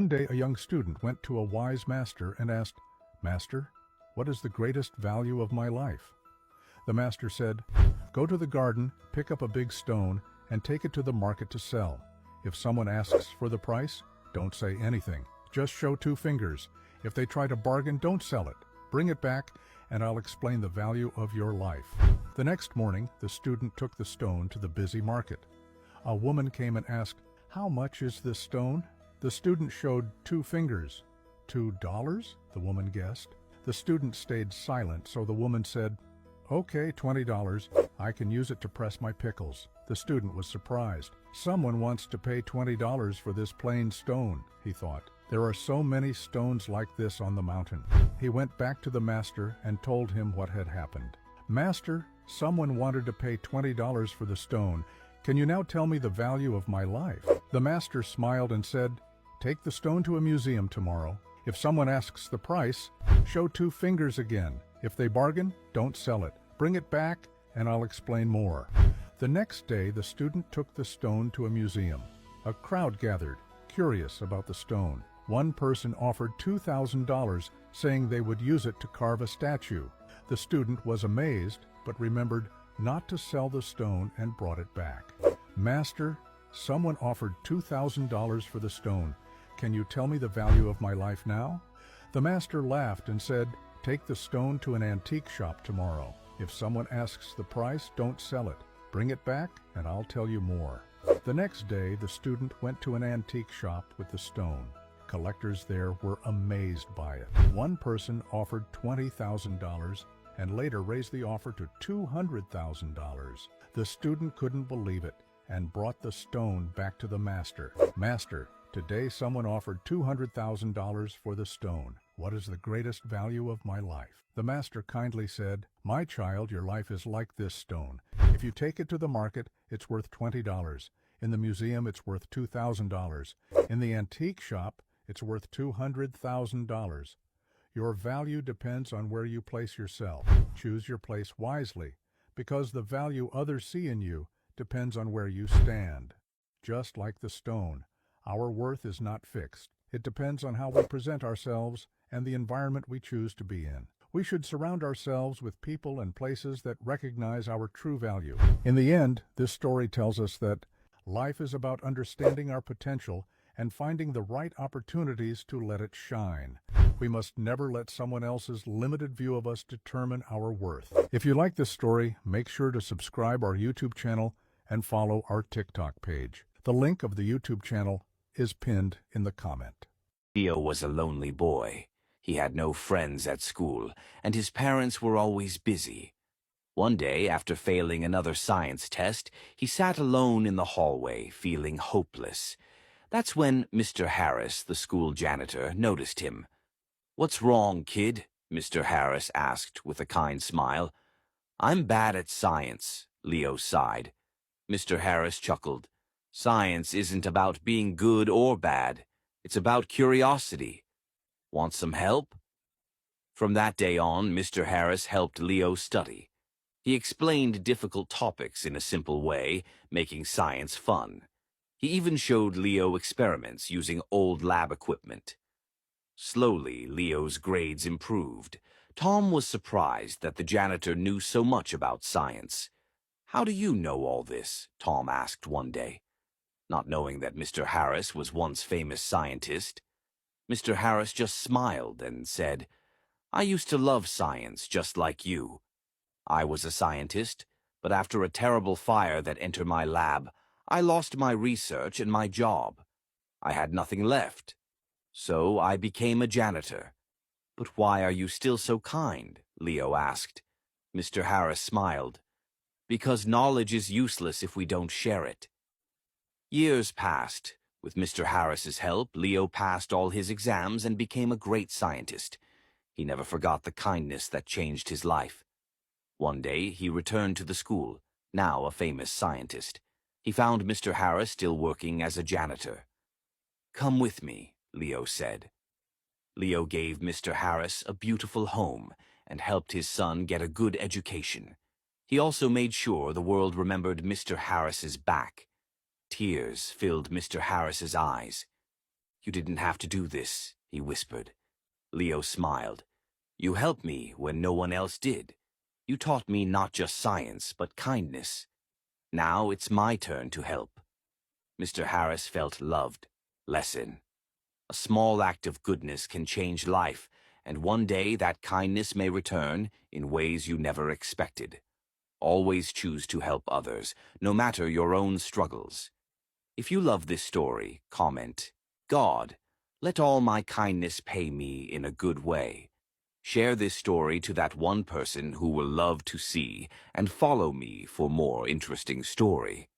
One day a young student went to a wise master and asked, "Master, what is the greatest value of my life?" The master said, "Go to the garden, pick up a big stone, and take it to the market to sell. If someone asks for the price, don't say anything. Just show two fingers. If they try to bargain, don't sell it. Bring it back, and I'll explain the value of your life." The next morning, the student took the stone to the busy market. A woman came and asked, "How much is this stone?" The student showed two fingers. $2, the woman guessed. The student stayed silent, so the woman said, "Okay, $20. I can use it to press my pickles." The student was surprised. "Someone wants to pay $20 for this plain stone," he thought. "There are so many stones like this on the mountain." He went back to the master and told him what had happened. "Master, someone wanted to pay $20 for the stone. Can you now tell me the value of my life?" The master smiled and said, "Take the stone to a museum tomorrow. If someone asks the price, show two fingers again. If they bargain, don't sell it. Bring it back, and I'll explain more." The next day, the student took the stone to a museum. A crowd gathered, curious about the stone. One person offered $2,000, saying they would use it to carve a statue. The student was amazed, but remembered not to sell the stone and brought it back. "Master, someone offered $2,000 for the stone. Can you tell me the value of my life now?" The master laughed and said, "Take the stone to an antique shop tomorrow. If someone asks the price, don't sell it. Bring it back, and I'll tell you more." The next day, the student went to an antique shop with the stone. Collectors there were amazed by it. One person offered $20,000 and later raised the offer to $200,000. The student couldn't believe it and brought the stone back to the master. "Master, today someone offered $200,000 for the stone. What is the greatest value of my life?" The master kindly said, "My child, your life is like this stone. If you take it to the market, it's worth $20. In the museum, it's worth $2,000. In the antique shop, it's worth $200,000. Your value depends on where you place yourself. Choose your place wisely, because the value others see in you depends on where you stand." Just like the stone, our worth is not fixed. It depends on how we present ourselves and the environment we choose to be in. We should surround ourselves with people and places that recognize our true value. In the end, this story tells us that life is about understanding our potential and finding the right opportunities to let it shine. We must never let someone else's limited view of us determine our worth. If you like this story, make sure to subscribe our YouTube channel and follow our TikTok page. The link of the YouTube channel is pinned in the comment. Leo was a lonely boy. He had no friends at school, and his parents were always busy. One day, after failing another science test, he sat alone in the hallway, feeling hopeless. That's when Mr. Harris, the school janitor, noticed him. "What's wrong, kid?" Mr. Harris asked with a kind smile. "I'm bad at science," Leo sighed. Mr. Harris chuckled. "Science isn't about being good or bad. It's about curiosity. Want some help?" From that day on, Mr. Harris helped Leo study. He explained difficult topics in a simple way, making science fun. He even showed Leo experiments using old lab equipment. Slowly, Leo's grades improved. Tom was surprised that the janitor knew so much about science. "How do you know all this?" Tom asked one day, not knowing that Mr. Harris was once famous scientist. Mr. Harris just smiled and said, "I used to love science just like you. I was a scientist, but after a terrible fire that entered my lab, I lost my research and my job. I had nothing left. So I became a janitor." "But why are you still so kind?" Leo asked. Mr. Harris smiled. "Because knowledge is useless if we don't share it." Years passed. With Mr. Harris's help, Leo passed all his exams and became a great scientist. He never forgot the kindness that changed his life. One day, he returned to the school, now a famous scientist. He found Mr. Harris still working as a janitor. "Come with me," Leo said. Leo gave Mr. Harris a beautiful home and helped his son get a good education. He also made sure the world remembered Mr. Harris's back. Tears filled Mr. Harris's eyes. You didn't have to do this, he whispered. Leo smiled. You helped me when no one else did. You taught me not just science, but kindness. Now it's my turn to help. Mr. Harris felt loved. Lesson. A small act of goodness can change life, and one day that kindness may return in ways you never expected. Always choose to help others, no matter your own struggles. If you love this story, comment, God, let all my kindness pay me in a good way. Share this story to that one person who will love to see, and follow me for more interesting story.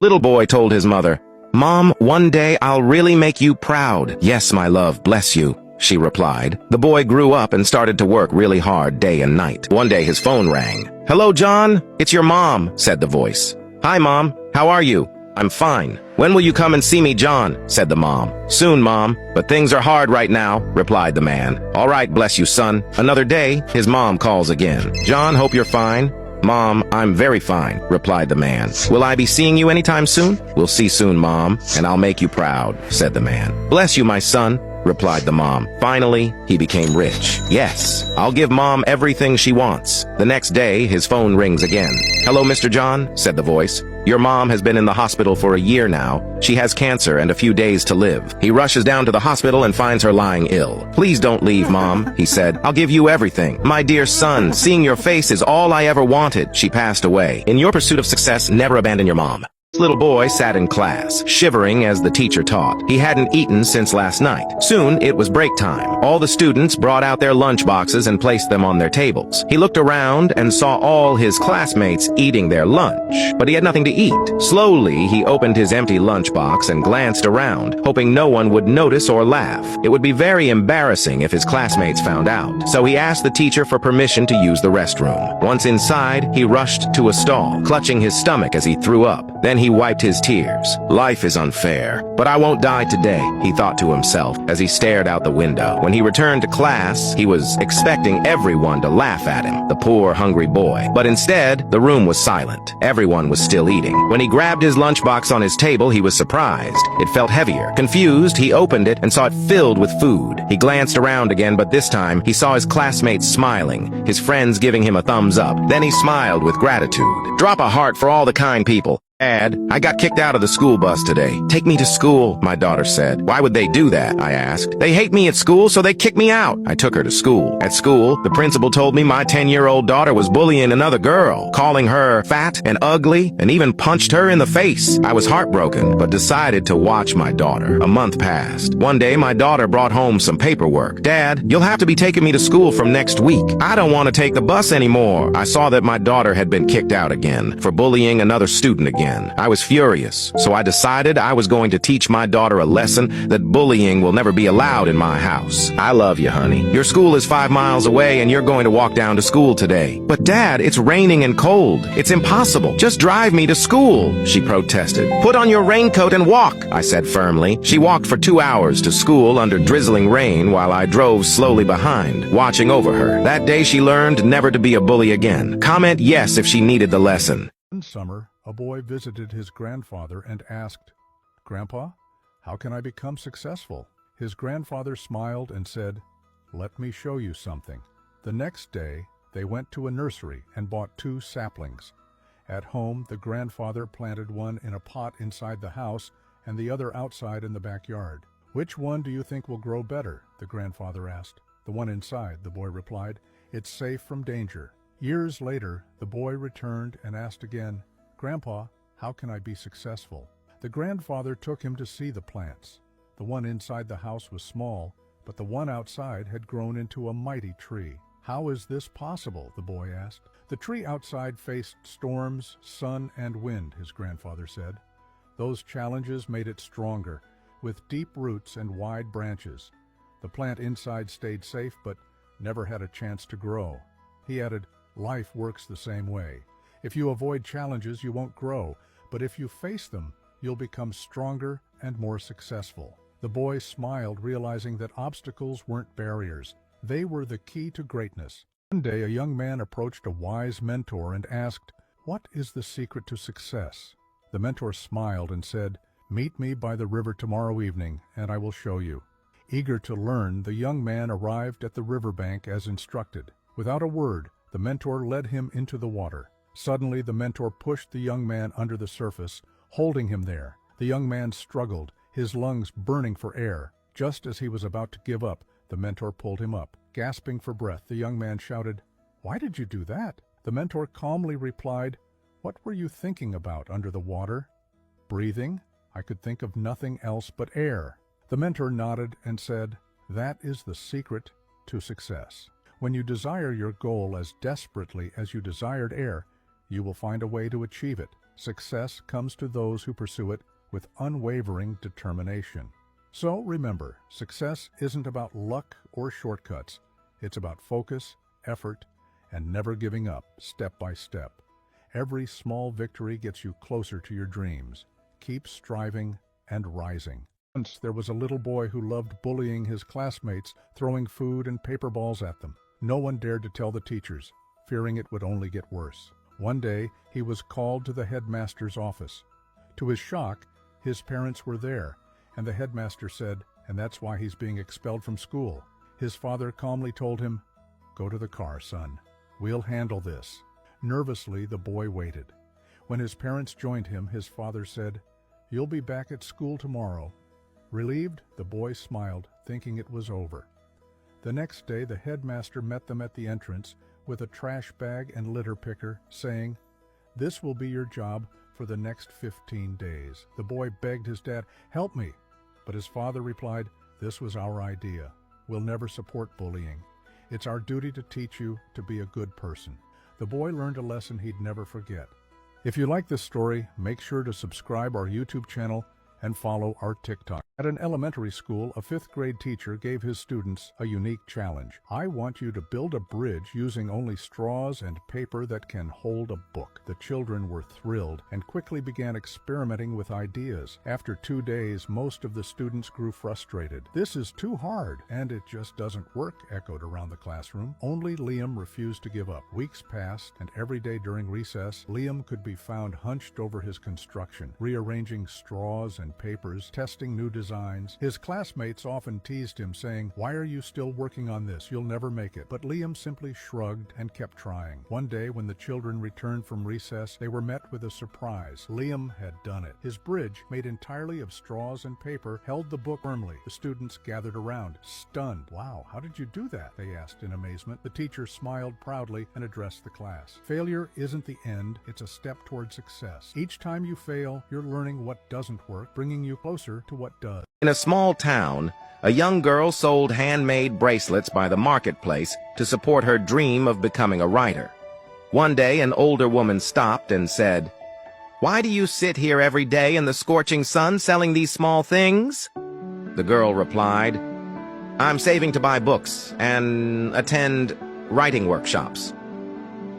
Little boy told his mother, "Mom, one day I'll really make you proud." "Yes, my love, bless you," she replied. The boy grew up and started to work really hard day and night. One day his phone rang. "Hello, John? It's your mom," said the voice. "Hi, Mom. How are you?" "I'm fine." "When will you come and see me, John?" said the mom. "Soon, Mom, but things are hard right now," replied the man. "All right, bless you, son." Another day, his mom calls again. "John, hope you're fine." "Mom, I'm very fine," replied the man. "Will I be seeing you anytime soon?" "We'll see soon, Mom, and I'll make you proud," said the man. "Bless you, my son," replied the mom. Finally, he became rich. "Yes, I'll give Mom everything she wants." The next day, his phone rings again. "Hello, Mr. John," said the voice. "Your mom has been in the hospital for a year now. She has cancer and a few days to live." He rushes down to the hospital and finds her lying ill. "Please don't leave, Mom," he said. "I'll give you everything." "My dear son, seeing your face is all I ever wanted." She passed away. In your pursuit of success, never abandon your mom. This little boy sat in class, shivering as the teacher taught. He hadn't eaten since last night. Soon, it was break time. All the students brought out their lunch boxes and placed them on their tables. He looked around and saw all his classmates eating their lunch, but he had nothing to eat. Slowly, he opened his empty lunchbox and glanced around, hoping no one would notice or laugh. It would be very embarrassing if his classmates found out. So he asked the teacher for permission to use the restroom. Once inside, he rushed to a stall, clutching his stomach as he threw up. Then he wiped his tears. "Life is unfair, but I won't die today," he thought to himself as he stared out the window. When he returned to class, he was expecting everyone to laugh at him, the poor, hungry boy. But instead, the room was silent. Everyone was still eating. When he grabbed his lunchbox on his table, he was surprised. It felt heavier. Confused, he opened it and saw it filled with food. He glanced around again, but this time, he saw his classmates smiling, his friends giving him a thumbs up. Then he smiled with gratitude. "Drop a heart for all the kind people." "Dad, I got kicked out of the school bus today." "Take me to school," my daughter said. "Why would they do that?" I asked. "They hate me at school, so they kick me out." I took her to school. At school, the principal told me my 10-year-old daughter was bullying another girl, calling her fat and ugly, and even punched her in the face. I was heartbroken, but decided to watch my daughter. A month passed. One day, my daughter brought home some paperwork. "Dad, you'll have to be taking me to school from next week. I don't want to take the bus anymore." I saw that my daughter had been kicked out again for bullying another student again. I was furious, so I decided I was going to teach my daughter a lesson that bullying will never be allowed in my house. "I love you, honey. Your school is 5 miles away and you're going to walk down to school today." "But Dad, it's raining and cold. It's impossible. Just drive me to school," she protested. "Put on your raincoat and walk," I said firmly. She walked for 2 hours to school under drizzling rain while I drove slowly behind, watching over her. That day she learned never to be a bully again. Comment yes if she needed the lesson. One summer, a boy visited his grandfather and asked, "Grandpa, how can I become successful?" His grandfather smiled and said, "Let me show you something." The next day, they went to a nursery and bought 2 saplings. At home, the grandfather planted one in a pot inside the house and the other outside in the backyard. "Which one do you think will grow better?" the grandfather asked. "The one inside," the boy replied. "It's safe from danger." Years later, the boy returned and asked again, "Grandpa, how can I be successful?" The grandfather took him to see the plants. The one inside the house was small, but the one outside had grown into a mighty tree. "How is this possible?" the boy asked. "The tree outside faced storms, sun, and wind," his grandfather said. "Those challenges made it stronger, with deep roots and wide branches. The plant inside stayed safe, but never had a chance to grow." He added, "Life works the same way. If you avoid challenges, you won't grow, but if you face them, you'll become stronger and more successful." The boy smiled, realizing that obstacles weren't barriers. They were the key to greatness. One day, a young man approached a wise mentor and asked, "What is the secret to success?" The mentor smiled and said, Meet me by the river tomorrow evening, and I will show you." Eager to learn, the young man arrived at the riverbank as instructed. Without a word, the mentor led him into the water. Suddenly, the mentor pushed the young man under the surface, holding him there. The young man struggled, his lungs burning for air. Just as he was about to give up, the mentor pulled him up. Gasping for breath, the young man shouted, "Why did you do that?" The mentor calmly replied, "What were you thinking about under the water?" "Breathing. I could think of nothing else but air." The mentor nodded and said, "That is the secret to success. When you desire your goal as desperately as you desired air, you will find a way to achieve it. Success comes to those who pursue it with unwavering determination." So remember, success isn't about luck or shortcuts. It's about focus, effort, and never giving up, step by step. Every small victory gets you closer to your dreams. Keep striving and rising. Once there was a little boy who loved bullying his classmates, throwing food and paper balls at them. No one dared to tell the teachers, fearing it would only get worse. One day, he was called to the headmaster's office. To his shock, his parents were there, and the headmaster said, "And that's why he's being expelled from school." His father calmly told him, "Go to the car, son. We'll handle this." Nervously, the boy waited. When his parents joined him, his father said, "You'll be back at school tomorrow." Relieved, the boy smiled, thinking it was over. The next day, the headmaster met them at the entrance with a trash bag and litter picker, saying, "This will be your job for the next 15 days. The boy begged his dad, "Help me." But his father replied, "This was our idea. We'll never support bullying. It's our duty to teach you to be a good person." The boy learned a lesson he'd never forget. If you like this story, make sure to subscribe our YouTube channel and follow our TikTok. At an elementary school, a 5th grade teacher gave his students a unique challenge. "I want you to build a bridge using only straws and paper that can hold a book." The children were thrilled and quickly began experimenting with ideas. After 2 days, most of the students grew frustrated. "This is too hard, and it just doesn't work," echoed around the classroom. Only Liam refused to give up. Weeks passed, and every day during recess, Liam could be found hunched over his construction, rearranging straws and papers, testing new designs. His classmates often teased him, saying, "Why are you still working on this? You'll never make it." But Liam simply shrugged and kept trying. One day, when the children returned from recess, they were met with a surprise. Liam had done it. His bridge, made entirely of straws and paper, held the book firmly. The students gathered around, stunned. "Wow, how did you do that?" they asked in amazement. The teacher smiled proudly and addressed the class. "Failure isn't the end, it's a step toward success. Each time you fail, you're learning what doesn't work, bringing you closer to what does." In a small town, a young girl sold handmade bracelets by the marketplace to support her dream of becoming a writer. One day, an older woman stopped and said, "Why do you sit here every day in the scorching sun selling these small things?" The girl replied, "I'm saving to buy books and attend writing workshops."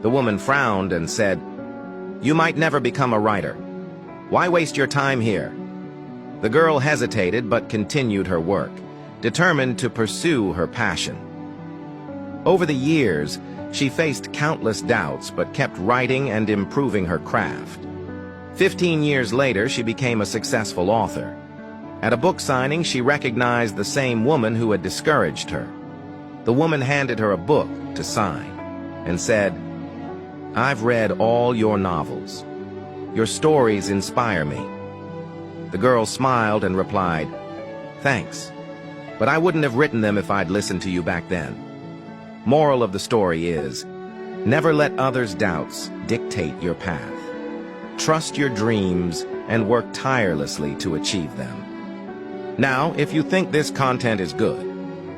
The woman frowned and said, "You might never become a writer. Why waste your time here?" The girl hesitated but continued her work, determined to pursue her passion. Over the years, she faced countless doubts but kept writing and improving her craft. 15 years later, she became a successful author. At a book signing, she recognized the same woman who had discouraged her. The woman handed her a book to sign and said, "I've read all your novels. Your stories inspire me." The girl smiled and replied, "Thanks, but I wouldn't have written them if I'd listened to you back then." Moral of the story is, never let others' doubts dictate your path. Trust your dreams and work tirelessly to achieve them. Now, if you think this content is good,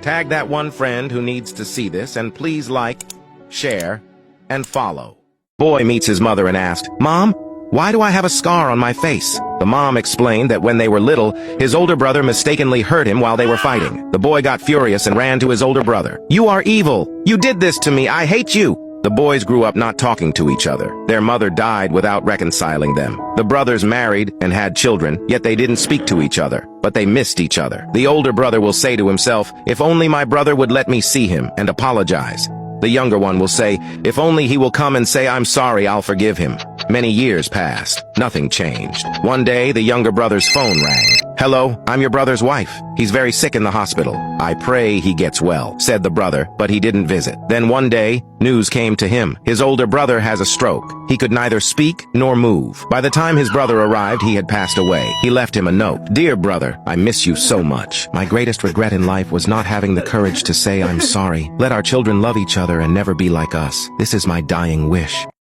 tag that one friend who needs to see this, and please like, share, and follow. Boy meets his mother and asked, "Mom, why do I have a scar on my face?" The mom explained that when they were little, his older brother mistakenly hurt him while they were fighting. The boy got furious and ran to his older brother. "You are evil! You did this to me! I hate you!" The boys grew up not talking to each other. Their mother died without reconciling them. The brothers married and had children, yet they didn't speak to each other, but they missed each other. The older brother will say to himself, "If only my brother would let me see him and apologize." The younger one will say, "If only he will come and say I'm sorry, I'll forgive him." Many years passed. Nothing changed. One day, the younger brother's phone rang. "Hello, I'm your brother's wife. He's very sick in the hospital. I pray he gets well," said the brother, but he didn't visit. Then one day, news came to him. His older brother has a stroke. He could neither speak nor move. By the time his brother arrived, he had passed away. He left him a note. "Dear brother, I miss you so much. My greatest regret in life was not having the courage to say I'm sorry. Let our children love each other and never be like us. This is my dying wish."